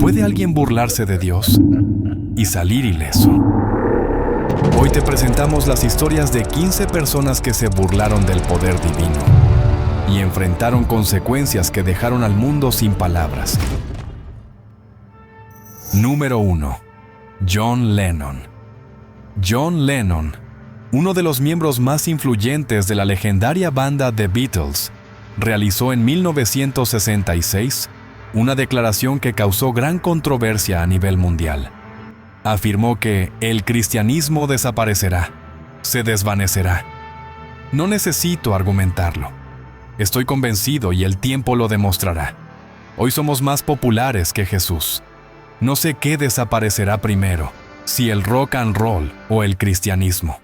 ¿Puede alguien burlarse de Dios y salir ileso? Hoy te presentamos las historias de 15 personas que se burlaron del poder divino y enfrentaron consecuencias que dejaron al mundo sin palabras. Número 1. John Lennon. John Lennon, uno de los miembros más influyentes de la legendaria banda The Beatles, realizó en 1966 una declaración que causó gran controversia a nivel mundial. Afirmó que el cristianismo desaparecerá, se desvanecerá. No necesito argumentarlo. Estoy convencido y el tiempo lo demostrará. Hoy somos más populares que Jesús. No sé qué desaparecerá primero, si el rock and roll o el cristianismo.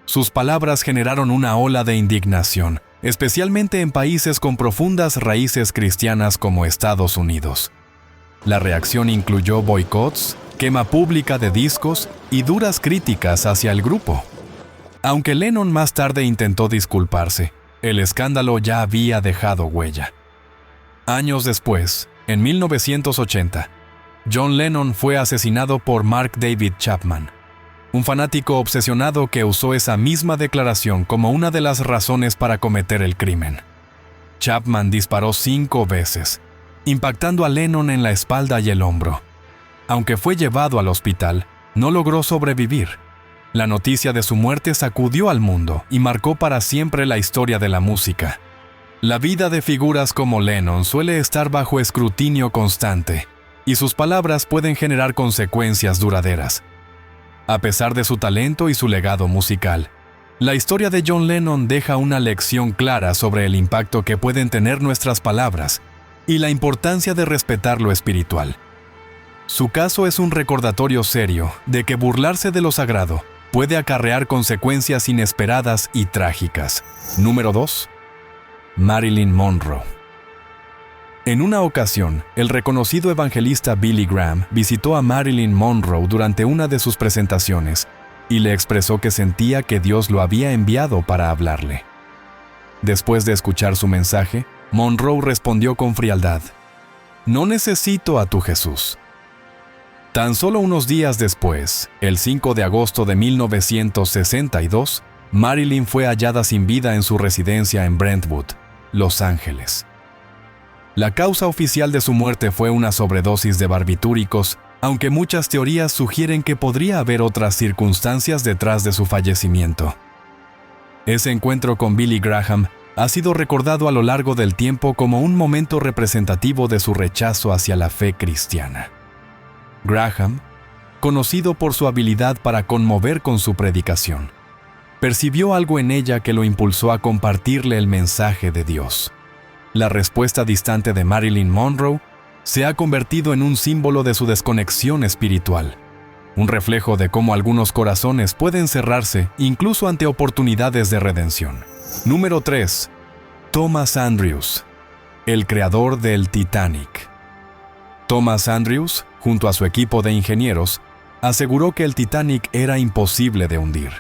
Sus palabras generaron una ola de indignación, especialmente en países con profundas raíces cristianas como Estados Unidos. La reacción incluyó boicots, quema pública de discos y duras críticas hacia el grupo. Aunque Lennon más tarde intentó disculparse, el escándalo ya había dejado huella. Años después, en 1980, John Lennon fue asesinado por Mark David Chapman, un fanático obsesionado que usó esa misma declaración como una de las razones para cometer el crimen. Chapman disparó 5 veces, impactando a Lennon en la espalda y el hombro. Aunque fue llevado al hospital, no logró sobrevivir. La noticia de su muerte sacudió al mundo y marcó para siempre la historia de la música. La vida de figuras como Lennon suele estar bajo escrutinio constante, y sus palabras pueden generar consecuencias duraderas. A pesar de su talento y su legado musical, la historia de John Lennon deja una lección clara sobre el impacto que pueden tener nuestras palabras y la importancia de respetar lo espiritual. Su caso es un recordatorio serio de que burlarse de lo sagrado puede acarrear consecuencias inesperadas y trágicas. Número 2. Marilyn Monroe. En una ocasión, el reconocido evangelista Billy Graham visitó a Marilyn Monroe durante una de sus presentaciones y le expresó que sentía que Dios lo había enviado para hablarle. Después de escuchar su mensaje, Monroe respondió con frialdad: «No necesito a tu Jesús». Tan solo unos días después, el 5 de agosto de 1962, Marilyn fue hallada sin vida en su residencia en Brentwood, Los Ángeles. La causa oficial de su muerte fue una sobredosis de barbitúricos, aunque muchas teorías sugieren que podría haber otras circunstancias detrás de su fallecimiento. Ese encuentro con Billy Graham ha sido recordado a lo largo del tiempo como un momento representativo de su rechazo hacia la fe cristiana. Graham, conocido por su habilidad para conmover con su predicación, percibió algo en ella que lo impulsó a compartirle el mensaje de Dios. La respuesta distante de Marilyn Monroe se ha convertido en un símbolo de su desconexión espiritual, un reflejo de cómo algunos corazones pueden cerrarse incluso ante oportunidades de redención. Número 3. Thomas Andrews, el creador del Titanic. Thomas Andrews, junto a su equipo de ingenieros, aseguró que el Titanic era imposible de hundir,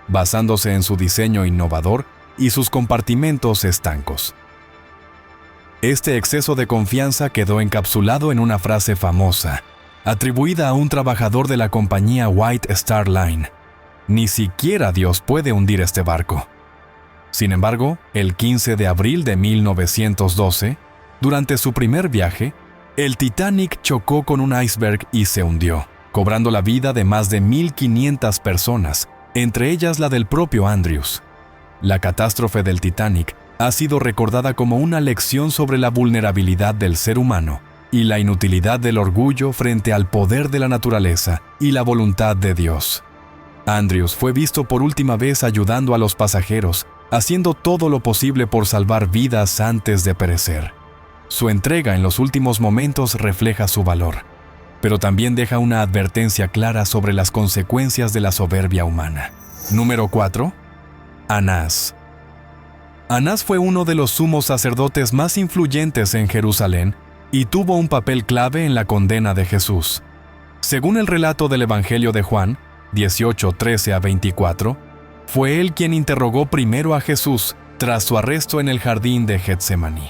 basándose en su diseño innovador y sus compartimentos estancos. Este exceso de confianza quedó encapsulado en una frase famosa, atribuida a un trabajador de la compañía White Star Line: «Ni siquiera Dios puede hundir este barco». Sin embargo, el 15 de abril de 1912, durante su primer viaje, el Titanic chocó con un iceberg y se hundió, cobrando la vida de más de 1,500 personas, entre ellas la del propio Andrews. La catástrofe del Titanic ha sido recordada como una lección sobre la vulnerabilidad del ser humano y la inutilidad del orgullo frente al poder de la naturaleza y la voluntad de Dios. Andrews fue visto por última vez ayudando a los pasajeros, haciendo todo lo posible por salvar vidas antes de perecer. Su entrega en los últimos momentos refleja su valor, pero también deja una advertencia clara sobre las consecuencias de la soberbia humana. Número 4. Anás. Anás fue uno de los sumos sacerdotes más influyentes en Jerusalén y tuvo un papel clave en la condena de Jesús. Según el relato del Evangelio de Juan, 18:13-24, fue él quien interrogó primero a Jesús tras su arresto en el jardín de Getsemaní.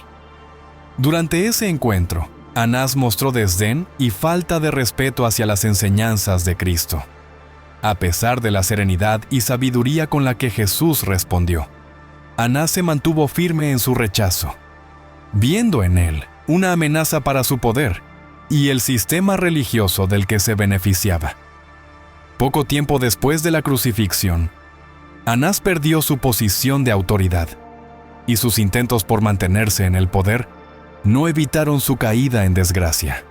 Durante ese encuentro, Anás mostró desdén y falta de respeto hacia las enseñanzas de Cristo, a pesar de la serenidad y sabiduría con la que Jesús respondió. Anás se mantuvo firme en su rechazo, viendo en él una amenaza para su poder y el sistema religioso del que se beneficiaba. Poco tiempo después de la crucifixión, Anás perdió su posición de autoridad, y sus intentos por mantenerse en el poder no evitaron su caída en desgracia.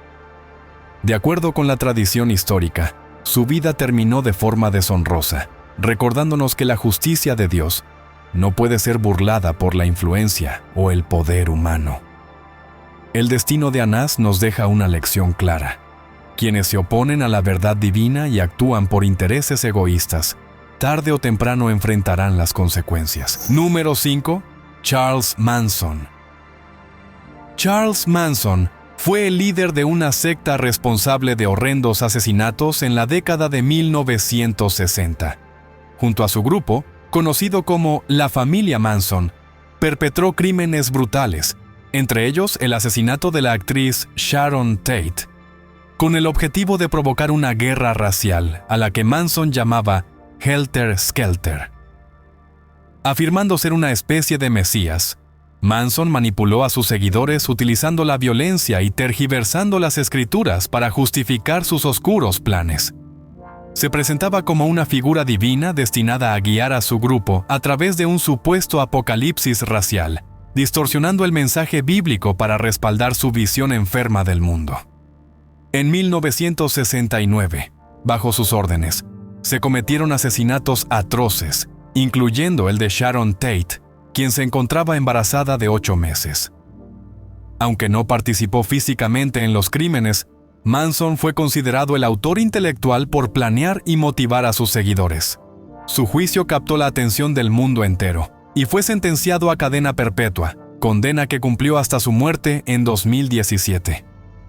De acuerdo con la tradición histórica, su vida terminó de forma deshonrosa, recordándonos que la justicia de Dios no puede ser burlada por la influencia o el poder humano. El destino de Anás nos deja una lección clara. Quienes se oponen a la verdad divina y actúan por intereses egoístas, tarde o temprano enfrentarán las consecuencias. Número 5. Charles Manson. Charles Manson fue el líder de una secta responsable de horrendos asesinatos en la década de 1960. Junto a su grupo, conocido como la familia Manson, perpetró crímenes brutales, entre ellos el asesinato de la actriz Sharon Tate, con el objetivo de provocar una guerra racial a la que Manson llamaba Helter Skelter. Afirmando ser una especie de mesías, Manson manipuló a sus seguidores utilizando la violencia y tergiversando las escrituras para justificar sus oscuros planes. Se presentaba como una figura divina destinada a guiar a su grupo a través de un supuesto apocalipsis racial, distorsionando el mensaje bíblico para respaldar su visión enferma del mundo. En 1969, bajo sus órdenes, se cometieron asesinatos atroces, incluyendo el de Sharon Tate, quien se encontraba embarazada de 8 meses. Aunque no participó físicamente en los crímenes, Manson fue considerado el autor intelectual por planear y motivar a sus seguidores. Su juicio captó la atención del mundo entero y fue sentenciado a cadena perpetua, condena que cumplió hasta su muerte en 2017.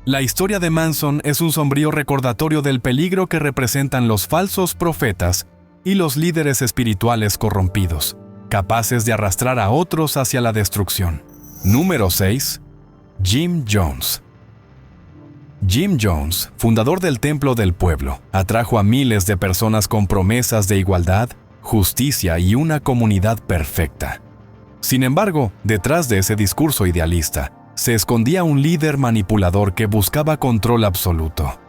La historia de Manson es un sombrío recordatorio del peligro que representan los falsos profetas y los líderes espirituales corrompidos, capaces de arrastrar a otros hacia la destrucción. Número 6. Jim Jones. Jim Jones, fundador del Templo del Pueblo, atrajo a miles de personas con promesas de igualdad, justicia y una comunidad perfecta. Sin embargo, detrás de ese discurso idealista, se escondía un líder manipulador que buscaba control absoluto.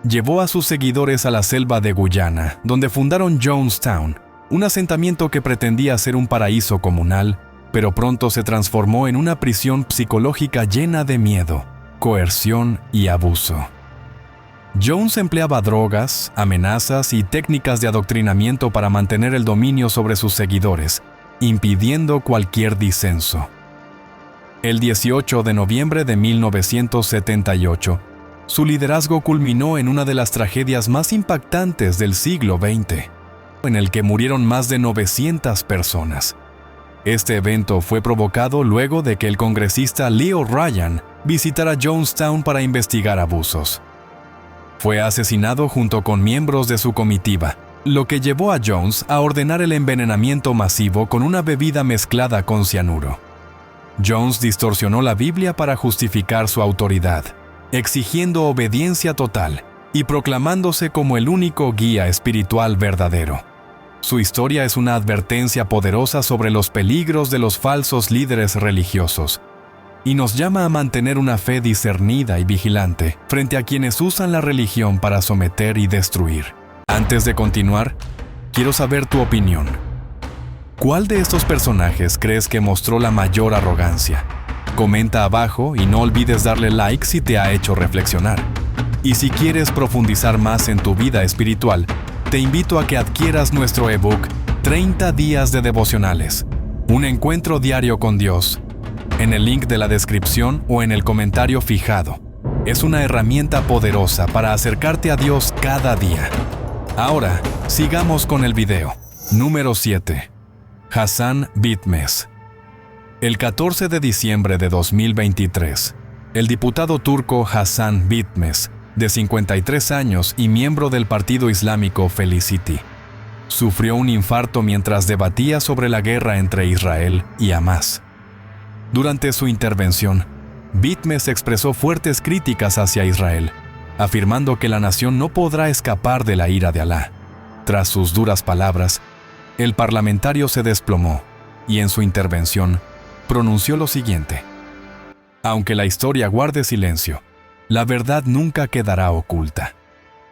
Llevó a sus seguidores a la selva de Guyana, donde fundaron Jonestown, un asentamiento que pretendía ser un paraíso comunal, pero pronto se transformó en una prisión psicológica llena de miedo, coerción y abuso. Jones empleaba drogas, amenazas y técnicas de adoctrinamiento para mantener el dominio sobre sus seguidores, impidiendo cualquier disenso. El 18 de noviembre de 1978, su liderazgo culminó en una de las tragedias más impactantes del siglo XX, en el que murieron más de 900 personas. Este evento fue provocado luego de que el congresista Leo Ryan visitara Jonestown para investigar abusos. Fue asesinado junto con miembros de su comitiva, lo que llevó a Jones a ordenar el envenenamiento masivo con una bebida mezclada con cianuro. Jones distorsionó la Biblia para justificar su autoridad, exigiendo obediencia total y proclamándose como el único guía espiritual verdadero. Su historia es una advertencia poderosa sobre los peligros de los falsos líderes religiosos y nos llama a mantener una fe discernida y vigilante frente a quienes usan la religión para someter y destruir. Antes de continuar, quiero saber tu opinión. ¿Cuál de estos personajes crees que mostró la mayor arrogancia? Comenta abajo y no olvides darle like si te ha hecho reflexionar. Y si quieres profundizar más en tu vida espiritual, te invito a que adquieras nuestro ebook 30 días de devocionales, un encuentro diario con Dios, en el link de la descripción o en el comentario fijado. Es una herramienta poderosa para acercarte a Dios cada día. Ahora, sigamos con el video. Número 7. Hassan Bitmez. El 14 de diciembre de 2023, el diputado turco Hassan Bitmez, de 53 años y miembro del partido islámico Felicity, sufrió un infarto mientras debatía sobre la guerra entre Israel y Hamás. Durante su intervención, Vitmes expresó fuertes críticas hacia Israel, afirmando que la nación no podrá escapar de la ira de Alá. Tras sus duras palabras, el parlamentario se desplomó y en su intervención pronunció lo siguiente: aunque la historia guarde silencio, la verdad nunca quedará oculta.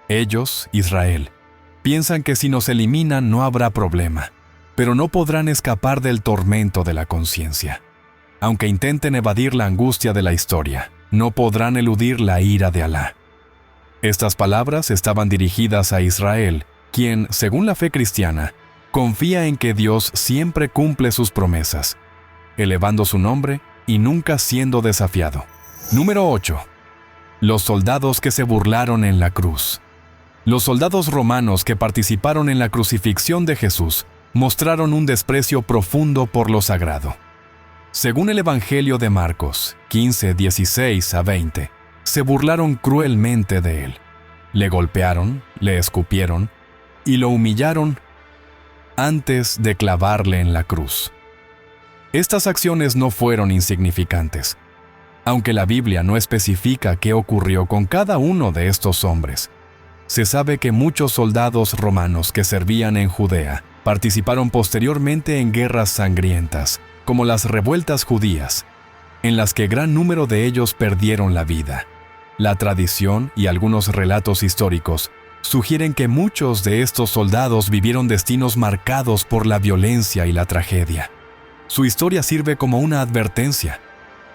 Ellos, Israel, piensan que si nos eliminan no habrá problema, pero no podrán escapar del tormento de la conciencia. Aunque intenten evadir la angustia de la historia, no podrán eludir la ira de Alá. Estas palabras estaban dirigidas a Israel, quien, según la fe cristiana, confía en que Dios siempre cumple sus promesas, elevando su nombre y nunca siendo desafiado. Número 8. Los soldados que se burlaron en la cruz. Los soldados romanos que participaron en la crucifixión de Jesús mostraron un desprecio profundo por lo sagrado. Según el Evangelio de Marcos 15, 16 a 20, se burlaron cruelmente de él. Le golpearon, le escupieron y lo humillaron antes de clavarle en la cruz. Estas acciones no fueron insignificantes. Aunque la Biblia no especifica qué ocurrió con cada uno de estos hombres, se sabe que muchos soldados romanos que servían en Judea participaron posteriormente en guerras sangrientas, como las revueltas judías, en las que gran número de ellos perdieron la vida. La tradición y algunos relatos históricos sugieren que muchos de estos soldados vivieron destinos marcados por la violencia y la tragedia. Su historia sirve como una advertencia.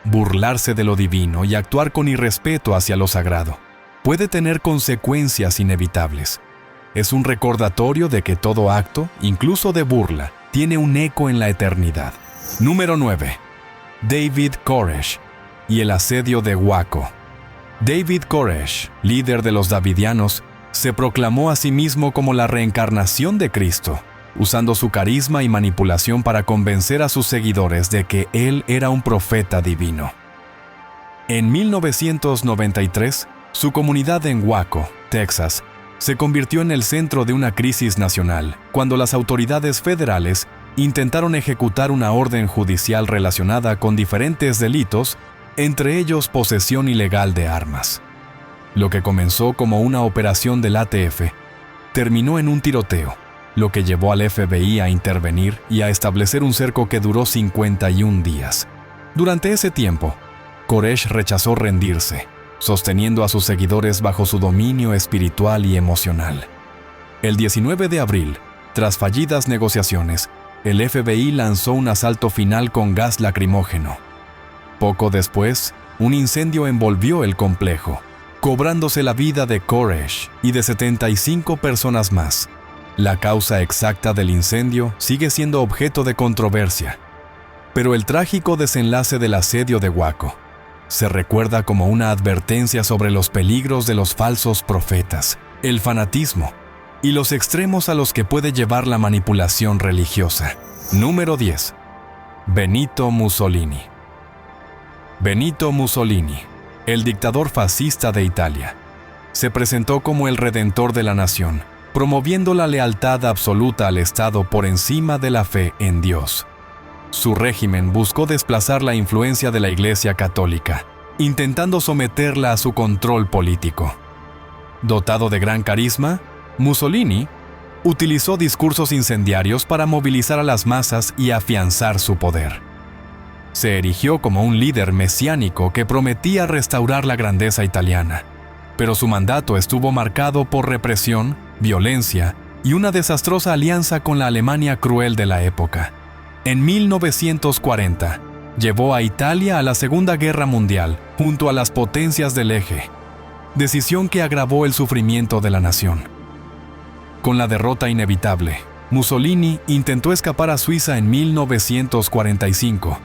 Burlarse de lo divino y actuar con irrespeto hacia lo sagrado puede tener consecuencias inevitables. Es un recordatorio de que todo acto, incluso de burla, tiene un eco en la eternidad. Número 9. David Koresh y el asedio de Waco. David Koresh, líder de los davidianos, se proclamó a sí mismo como la reencarnación de Cristo, usando su carisma y manipulación para convencer a sus seguidores de que él era un profeta divino. En 1993, su comunidad en Waco, Texas, se convirtió en el centro de una crisis nacional cuando las autoridades federales intentaron ejecutar una orden judicial relacionada con diferentes delitos, entre ellos posesión ilegal de armas. Lo que comenzó como una operación del ATF terminó en un tiroteo, lo que llevó al FBI a intervenir y a establecer un cerco que duró 51 días. Durante ese tiempo, Koresh rechazó rendirse, sosteniendo a sus seguidores bajo su dominio espiritual y emocional. El 19 de abril, tras fallidas negociaciones, el FBI lanzó un asalto final con gas lacrimógeno. Poco después, un incendio envolvió el complejo, cobrándose la vida de Koresh y de 75 personas más. La causa exacta del incendio sigue siendo objeto de controversia, pero el trágico desenlace del asedio de Waco se recuerda como una advertencia sobre los peligros de los falsos profetas, el fanatismo y los extremos a los que puede llevar la manipulación religiosa. Número 10. Benito Mussolini. Benito Mussolini, el dictador fascista de Italia, se presentó como el redentor de la nación, promoviendo la lealtad absoluta al Estado por encima de la fe en Dios. Su régimen buscó desplazar la influencia de la Iglesia Católica, intentando someterla a su control político. Dotado de gran carisma, Mussolini utilizó discursos incendiarios para movilizar a las masas y afianzar su poder. Se erigió como un líder mesiánico que prometía restaurar la grandeza italiana, pero su mandato estuvo marcado por represión, violencia y una desastrosa alianza con la Alemania cruel de la época. En 1940, llevó a Italia a la Segunda Guerra Mundial junto a las potencias del Eje, decisión que agravó el sufrimiento de la nación. Con la derrota inevitable, Mussolini intentó escapar a Suiza en 1945,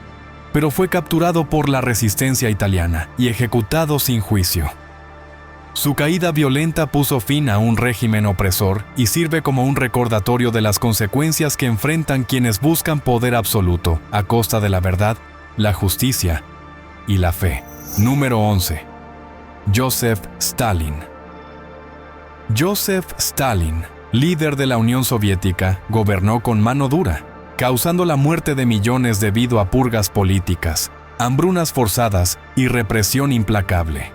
pero fue capturado por la resistencia italiana y ejecutado sin juicio. Su caída violenta puso fin a un régimen opresor y sirve como un recordatorio de las consecuencias que enfrentan quienes buscan poder absoluto a costa de la verdad, la justicia y la fe. Número 11. Joseph Stalin. Joseph Stalin, líder de la Unión Soviética, gobernó con mano dura, causando la muerte de millones debido a purgas políticas, hambrunas forzadas y represión implacable.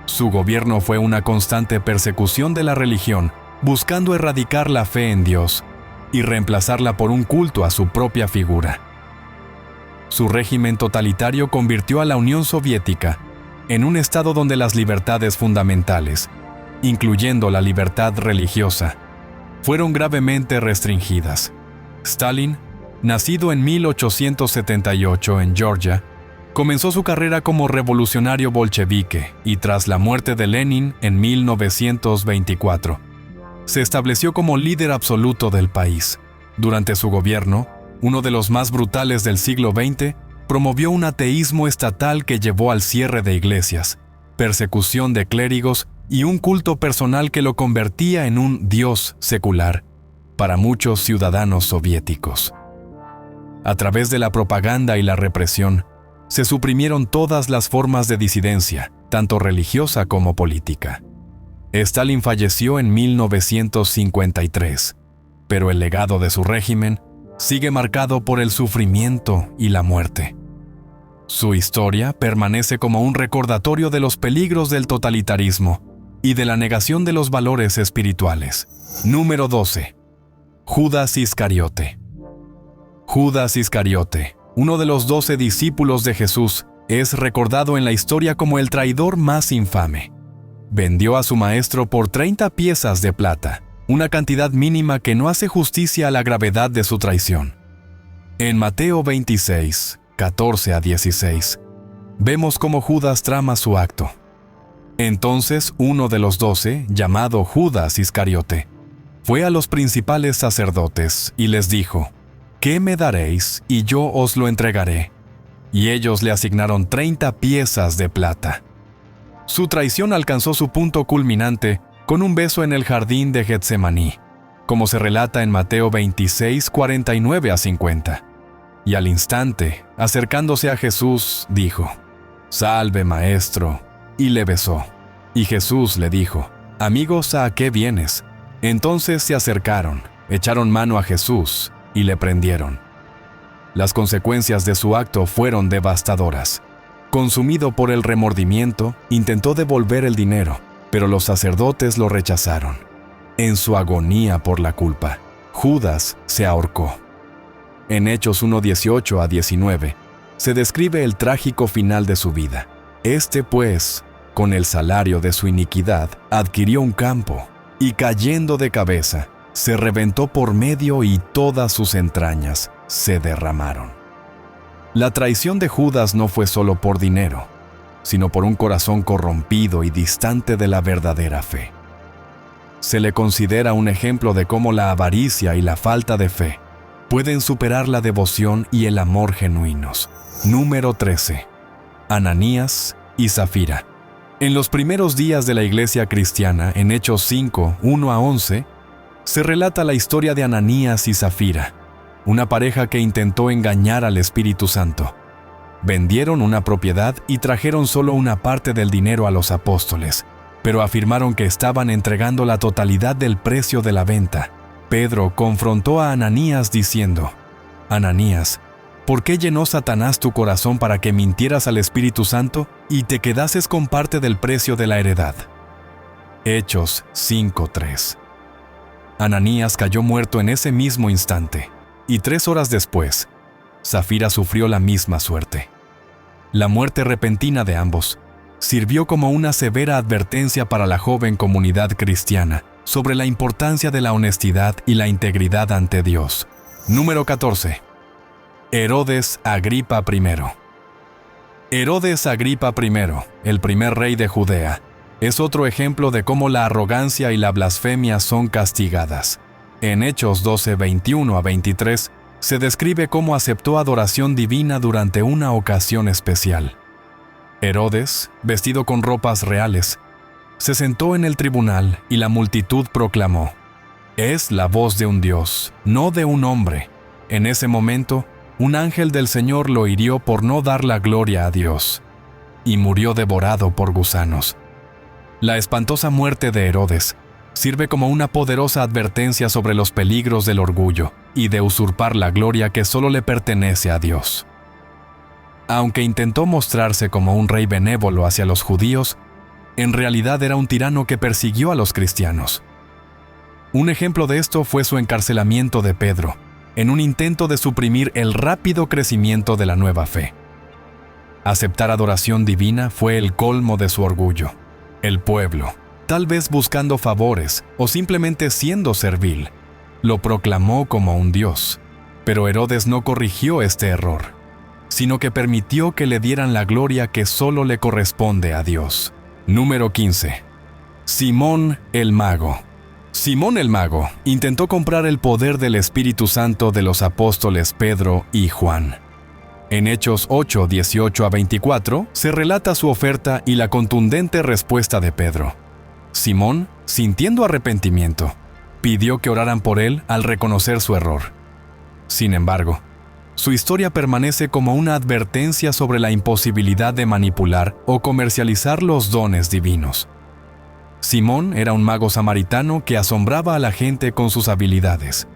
Su gobierno fue una constante persecución de la religión, buscando erradicar la fe en Dios y reemplazarla por un culto a su propia figura. Su régimen totalitario convirtió a la Unión Soviética en un estado donde las libertades fundamentales, incluyendo la libertad religiosa, fueron gravemente restringidas. Stalin, nacido en 1878 en Georgia, comenzó su carrera como revolucionario bolchevique y tras la muerte de Lenin en 1924, se estableció como líder absoluto del país. Durante su gobierno, uno de los más brutales del siglo XX, promovió un ateísmo estatal que llevó al cierre de iglesias, persecución de clérigos y un culto personal que lo convertía en un dios secular para muchos ciudadanos soviéticos. A través de la propaganda y la represión, se suprimieron todas las formas de disidencia, tanto religiosa como política. Stalin falleció en 1953, pero el legado de su régimen sigue marcado por el sufrimiento y la muerte. Su historia permanece como un recordatorio de los peligros del totalitarismo y de la negación de los valores espirituales. Número 12. Judas Iscariote. Judas Iscariote, uno de los 12 discípulos de Jesús, es recordado en la historia como el traidor más infame. Vendió a su maestro por 30 piezas de plata, una cantidad mínima que no hace justicia a la gravedad de su traición. En Mateo 26, 14 a 16, vemos cómo Judas trama su acto. Entonces uno de los 12, llamado Judas Iscariote, fue a los principales sacerdotes y les dijo: «¿Qué me daréis y yo os lo entregaré?» Y ellos le asignaron 30 piezas de plata. Su traición alcanzó su punto culminante con un beso en el jardín de Getsemaní, como se relata en Mateo 26, 49 a 50. Y al instante, acercándose a Jesús, dijo: «Salve, maestro», y le besó. Y Jesús le dijo: «Amigos, ¿a qué vienes?». Entonces se acercaron, echaron mano a Jesús y le prendieron. Las consecuencias de su acto fueron devastadoras. Consumido por el remordimiento, intentó devolver el dinero, pero los sacerdotes lo rechazaron. En su agonía por la culpa, Judas se ahorcó. En Hechos 1:18 a 19, se describe el trágico final de su vida. Este, pues, con el salario de su iniquidad, adquirió un campo, y cayendo de cabeza, se reventó por medio y todas sus entrañas se derramaron. La traición de Judas no fue solo por dinero, sino por un corazón corrompido y distante de la verdadera fe. Se le considera un ejemplo de cómo la avaricia y la falta de fe pueden superar la devoción y el amor genuinos. Número 13. Ananías y Zafira. En los primeros días de la iglesia cristiana, en Hechos 5, 1 a 11, se relata la historia de Ananías y Zafira, una pareja que intentó engañar al Espíritu Santo. Vendieron una propiedad y trajeron solo una parte del dinero a los apóstoles, pero afirmaron que estaban entregando la totalidad del precio de la venta. Pedro confrontó a Ananías diciendo: «Ananías, ¿por qué llenó Satanás tu corazón para que mintieras al Espíritu Santo y te quedases con parte del precio de la heredad?» Hechos 5:3. Ananías cayó muerto en ese mismo instante, y 3 horas después, Zafira sufrió la misma suerte. La muerte repentina de ambos sirvió como una severa advertencia para la joven comunidad cristiana sobre la importancia de la honestidad y la integridad ante Dios. Número 14. Herodes Agripa I. Herodes Agripa I, el primer rey de Judea, es otro ejemplo de cómo la arrogancia y la blasfemia son castigadas. En Hechos 12, 21 a 23, se describe cómo aceptó adoración divina durante una ocasión especial. Herodes, vestido con ropas reales, se sentó en el tribunal y la multitud proclamó: «Es la voz de un Dios, no de un hombre». En ese momento, un ángel del Señor lo hirió por no dar la gloria a Dios, y murió devorado por gusanos. La espantosa muerte de Herodes sirve como una poderosa advertencia sobre los peligros del orgullo y de usurpar la gloria que solo le pertenece a Dios. Aunque intentó mostrarse como un rey benévolo hacia los judíos, en realidad era un tirano que persiguió a los cristianos. Un ejemplo de esto fue su encarcelamiento de Pedro, en un intento de suprimir el rápido crecimiento de la nueva fe. Aceptar adoración divina fue el colmo de su orgullo. El pueblo, tal vez buscando favores o simplemente siendo servil, lo proclamó como un dios. Pero Herodes no corrigió este error, sino que permitió que le dieran la gloria que solo le corresponde a Dios. Número 15. Simón el Mago. Simón el Mago intentó comprar el poder del Espíritu Santo de los apóstoles Pedro y Juan. En Hechos 8, 18 a 24, se relata su oferta y la contundente respuesta de Pedro. Simón, sintiendo arrepentimiento, pidió que oraran por él al reconocer su error. Sin embargo, su historia permanece como una advertencia sobre la imposibilidad de manipular o comercializar los dones divinos. Simón era un mago samaritano que asombraba a la gente con sus habilidades.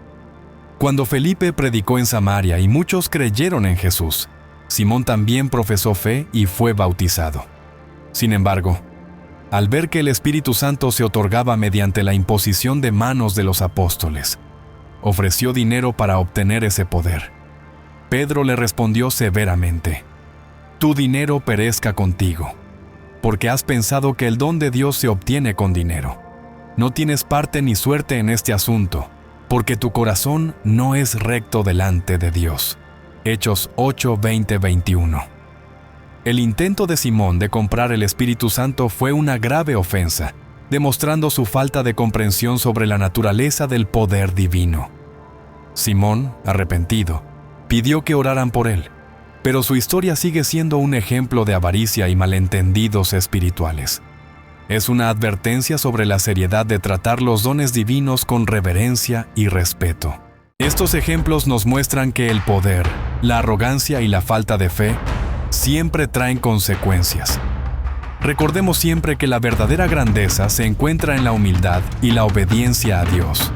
Cuando Felipe predicó en Samaria y muchos creyeron en Jesús, Simón también profesó fe y fue bautizado. Sin embargo, al ver que el Espíritu Santo se otorgaba mediante la imposición de manos de los apóstoles, ofreció dinero para obtener ese poder. Pedro le respondió severamente: «Tu dinero perezca contigo, porque has pensado que el don de Dios se obtiene con dinero. No tienes parte ni suerte en este asunto, porque tu corazón no es recto delante de Dios». Hechos 8, 20, 21. El intento de Simón de comprar el Espíritu Santo fue una grave ofensa, demostrando su falta de comprensión sobre la naturaleza del poder divino. Simón, arrepentido, pidió que oraran por él, pero su historia sigue siendo un ejemplo de avaricia y malentendidos espirituales. Es una advertencia sobre la seriedad de tratar los dones divinos con reverencia y respeto. Estos ejemplos nos muestran que el poder, la arrogancia y la falta de fe siempre traen consecuencias. Recordemos siempre que la verdadera grandeza se encuentra en la humildad y la obediencia a Dios.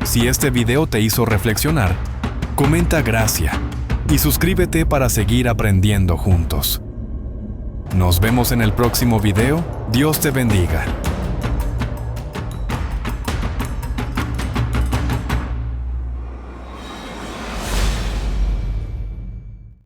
Si este video te hizo reflexionar, comenta gracia y suscríbete para seguir aprendiendo juntos. Nos vemos en el próximo video. Dios te bendiga.